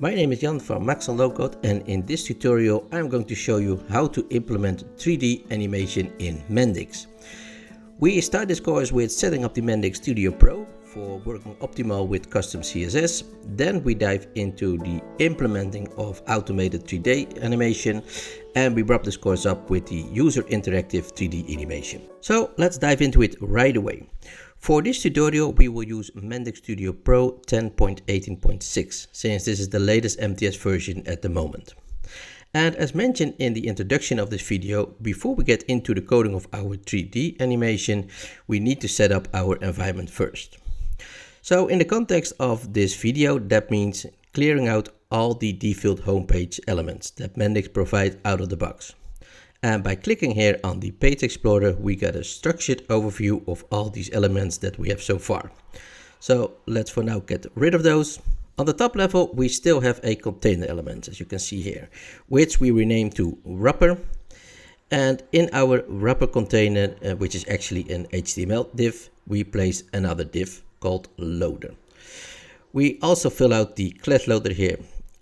My name is Jan from Max on Low Code, and in this tutorial I'm going to show you how to implement 3D animation in Mendix. We start this course with setting up the Mendix Studio Pro for working optimal with custom CSS. Then we dive into the implementing of automated 3D animation, and we wrap this course up with the user interactive 3D animation. So let's dive into it right away. For this tutorial, we will use Mendix Studio Pro 10.18.6, since this is the latest MTS version at the moment. And as mentioned in the introduction of this video, before we get into the coding of our 3D animation, we need to set up our environment first. So in the context of this video, that means clearing out all the default homepage elements that Mendix provides out of the box. And by clicking here on the Page Explorer, we get a structured overview of all these elements that we have so far. So let's for now get rid of those. On the top level, we still have a container element, as you can see here, which we rename to wrapper. And in our wrapper container, which is actually an HTML div, we place another div called loader. We also fill out the class loader here.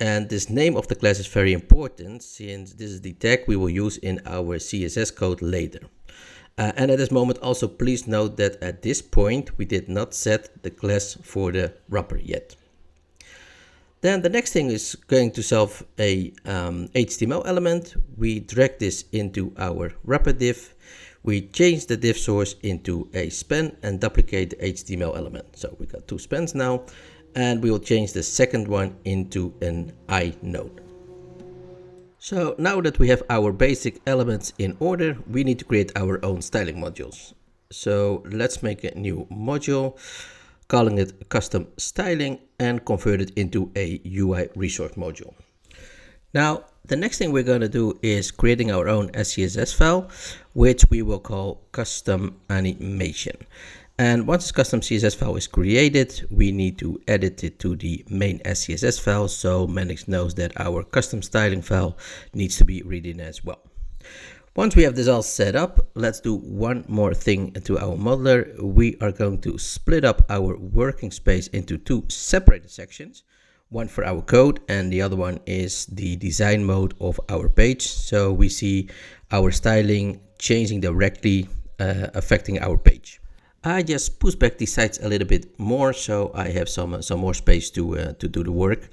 And this name of the class is very important, since this is the tag we will use in our CSS code later. And at this moment also please note that at this point we did not set the class for the wrapper yet. Then the next thing is going to solve a HTML element. We drag this into our wrapper div. We change the div source into a span and duplicate the HTML element. So we got two spans now. And we will change the second one into an I node. So now that we have our basic elements in order, we need to create our own styling modules. So let's make a new module, calling it custom styling, and convert it into a UI resource module. Now, the next thing we're going to do is creating our own SCSS file, which we will call custom animation. And once this custom CSS file is created, we need to edit it to the main SCSS file, so Mendix knows that our custom styling file needs to be read in as well. Once we have this all set up, let's do one more thing to our modeler. We are going to split up our working space into two separated sections. One for our code and the other one is the design mode of our page. So we see our styling changing directly, affecting our page. I just push back these sides a little bit more, so I have some more space to do the work.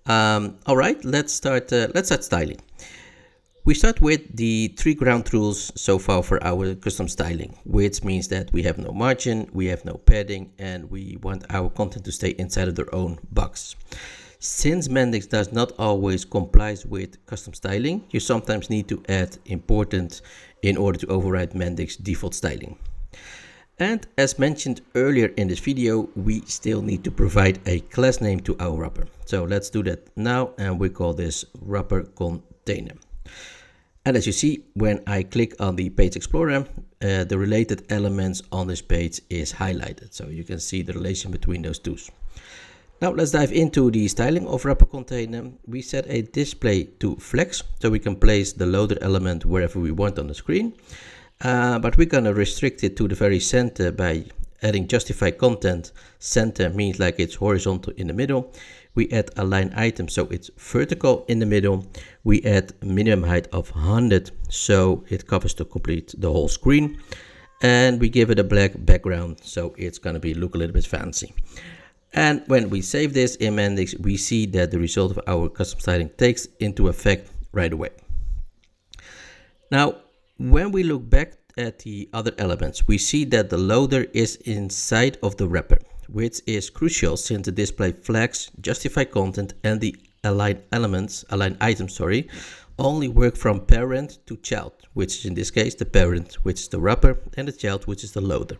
All right, let's start styling. We start with the three ground rules so far for our custom styling, which means that we have no margin, we have no padding, and we want our content to stay inside of their own box. Since Mendix does not always comply with custom styling, you sometimes need to add important in order to override Mendix default styling. And as mentioned earlier in this video, we still need to provide a class name to our wrapper. So let's do that now, and we call this wrapper container. And as you see, when I click on the Page Explorer, the related elements on this page is highlighted. So you can see the relation between those two. Now let's dive into the styling of wrapper container. We set a display to flex, so we can place the loader element wherever we want on the screen. But we're going to restrict it to the very center by adding justify content. Center means like it's horizontal in the middle. We add align item, so it's vertical in the middle. We add minimum height of 100, so it covers the whole screen. And we give it a black background, so it's going to look a little bit fancy. And when we save this in Mendix, we see that the result of our custom styling takes into effect right away. Now, when we look back at the other elements, we see that the loader is inside of the wrapper, which is crucial since the display flags, justify content, and the align items, only work from parent to child, which is in this case the parent, which is the wrapper, and the child, which is the loader.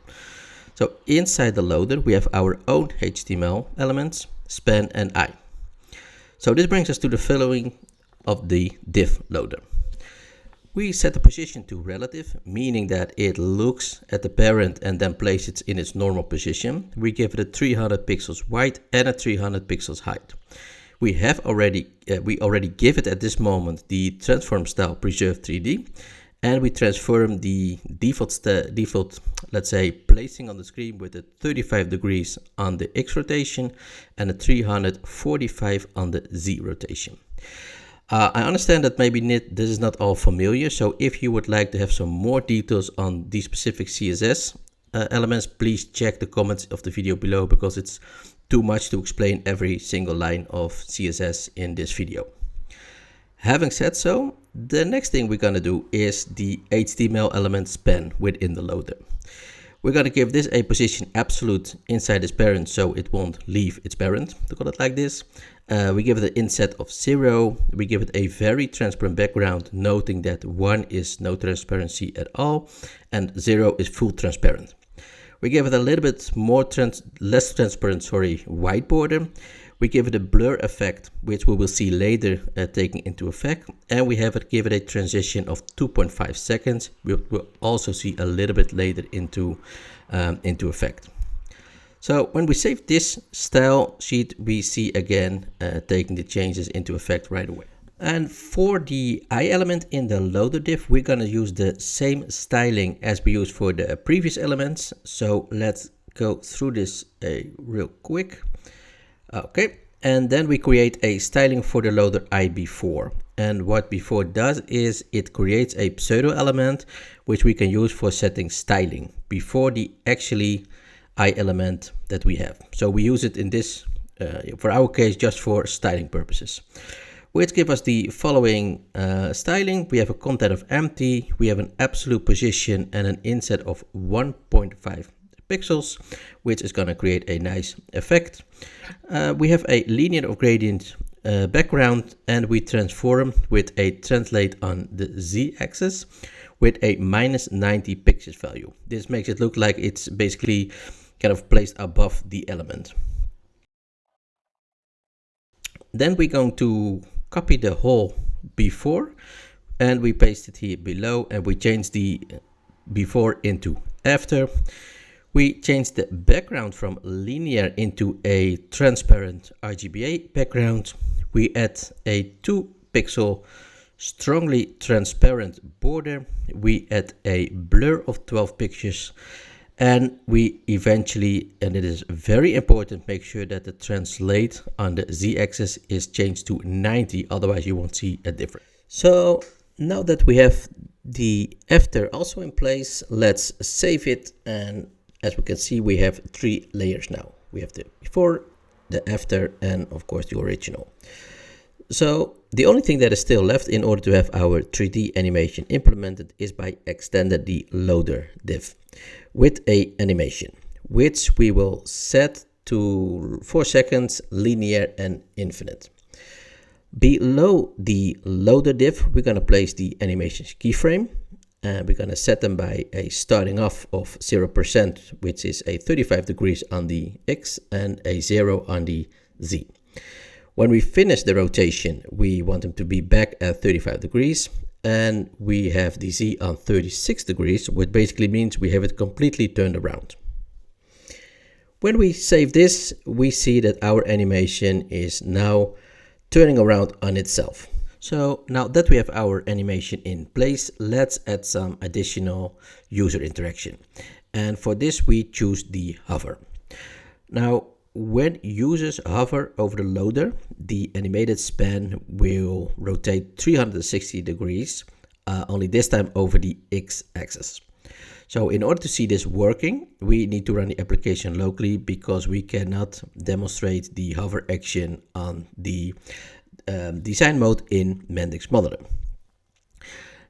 So inside the loader, we have our own HTML elements, span and I. So this brings us to the following of the div loader. We set the position to relative, meaning that it looks at the parent and then places it in its normal position. We give it a 300 pixels wide and a 300 pixels height. We already give it at this moment the transform style preserve 3D, and we transform the default, let's say, placing on the screen with a 35 degrees on the X rotation and a 345 on the Z rotation. I understand that maybe this is not all familiar, so if you would like to have some more details on these specific CSS elements, please check the comments of the video below, because it's too much to explain every single line of CSS in this video. Having said so, the next thing we're going to do is the HTML element span within the loader. We're going to give this a position absolute inside its parent, so it won't leave its parent, to call it like this. We give it an inset of 0. We give it a very transparent background, noting that 1 is no transparency at all and 0 is full transparent. We give it a little bit less transparent, white border. We give it a blur effect, which we will see later taking into effect, and we give it a transition of 2.5 seconds. We'll also see a little bit later into effect. So when we save this style sheet, we see again taking the changes into effect right away. And for the eye element in the loader div, we're going to use the same styling as we used for the previous elements. So let's go through this real quick. Okay, and then we create a styling for the loader eye before. And what before does is it creates a pseudo element which we can use for setting styling before the actually eye element that we have. So we use it in this, for our case, just for styling purposes, which give us the following styling. We have a content of empty, we have an absolute position and an inset of 1.5 pixels, which is going to create a nice effect. We have a linear of gradient background, and we transform with a translate on the Z-axis with a -90 pixels value. This makes it look like it's basically kind of placed above the element. Then we're going to copy the whole before and we paste it here below, and we change the before into after. We change the background from linear into a transparent RGBA background. We add a 2 pixel strongly transparent border. We add a blur of 12 pixels, and we eventually, and it is very important, make sure that the translate on the Z-axis is changed to 90, otherwise you won't see a difference. So now that we have the after also in place, let's save it, and as we can see, we have 3 layers now. We have the before, the after, and of course the original. So the only thing that is still left in order to have our 3D animation implemented is by extending the loader div with a animation, which we will set to 4 seconds, linear and infinite. Below the loader div, we're going to place the animation keyframe. We're going to set them by a starting off of 0%, which is a 35 degrees on the X and a 0 on the Z. When we finish the rotation, we want them to be back at 35 degrees, and we have the Z on 36 degrees, which basically means we have it completely turned around. When we save this, we see that our animation is now turning around on itself. So now that we have our animation in place, let's add some additional user interaction. And for this, we choose the hover. Now, when users hover over the loader, the animated span will rotate 360 degrees, only this time over the X-axis. So in order to see this working, we need to run the application locally, because we cannot demonstrate the hover action on the design mode in Mendix Modeler.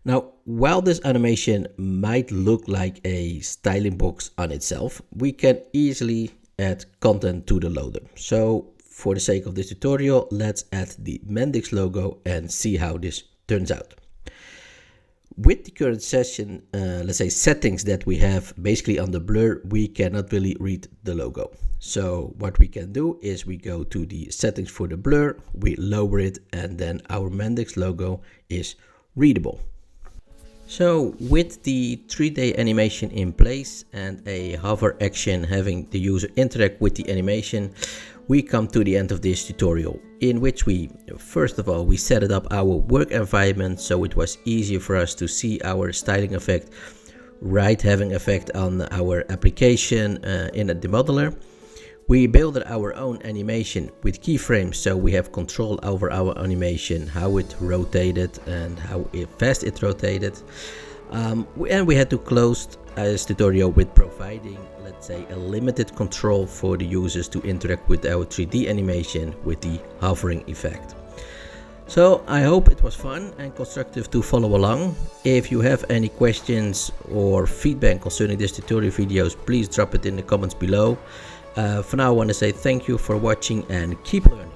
Now, while this animation might look like a styling box on itself, we can easily add content to the loader. So for the sake of this tutorial, let's add the Mendix logo and see how this turns out. With the current session, let's say settings that we have basically on the blur, we cannot really read the logo. So what we can do is we go to the settings for the blur, we lower it, and then our Mendix logo is readable. So with the 3D animation in place and a hover action having the user interact with the animation, we come to the end of this tutorial, in which we, first of all, we set it up our work environment so it was easier for us to see our styling effect right having effect on our application in the modeler. We built our own animation with keyframes, so we have control over our animation, how it rotated and how fast it rotated. And we had to close this tutorial with providing, let's say, a limited control for the users to interact with our 3D animation with the hovering effect. So I hope it was fun and constructive to follow along. If you have any questions or feedback concerning this tutorial videos, please drop it in the comments below. For now, I want to say thank you for watching and keep learning.